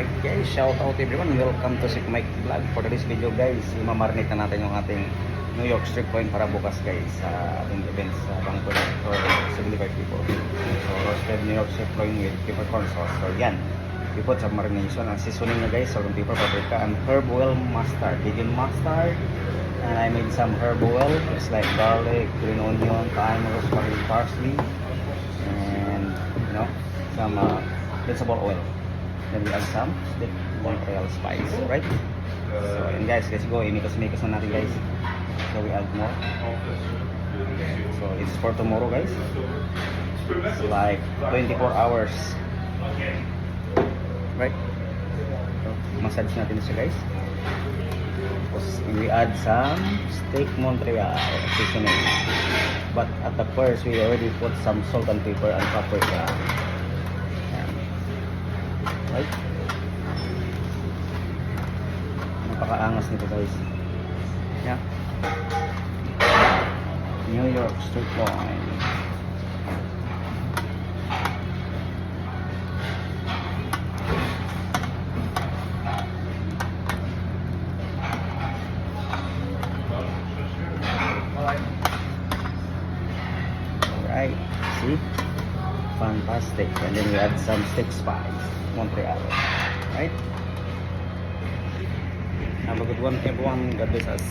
Alright guys, shout out everyone. Welcome to Sick Mike Vlog. For today's video guys, imamarinate na natin yung ating New York strip loin para bukas guys sa ating event sa Vancouver for 75 people. So roasted New York strip loin with peppercorn sauce. So yan, we put some marination. Ang seasoning na guys, salt and pepper, paprika, and herb oil mustard. Cajun mustard. And I made some herb oil. It's like garlic, green onion, thyme, rosemary, parsley, and you know, some vegetable oil. Then we add some stick Montreal spice, right? So and guys, let's go. Imikos-mikos na natin guys. So we add more. So it's for tomorrow guys. It's like 24 hours. Right? So massage natin siya guys. Tapos we add some steak Montreal seasoning. But at the first, we already put some salt and pepper and paprika. Right? Napakaangas nito guys. Yeah. New York strip loin. Alright. See? Fantastic. And then we add some stick spice Montreal. Right? Have a good one everyone. God bless us.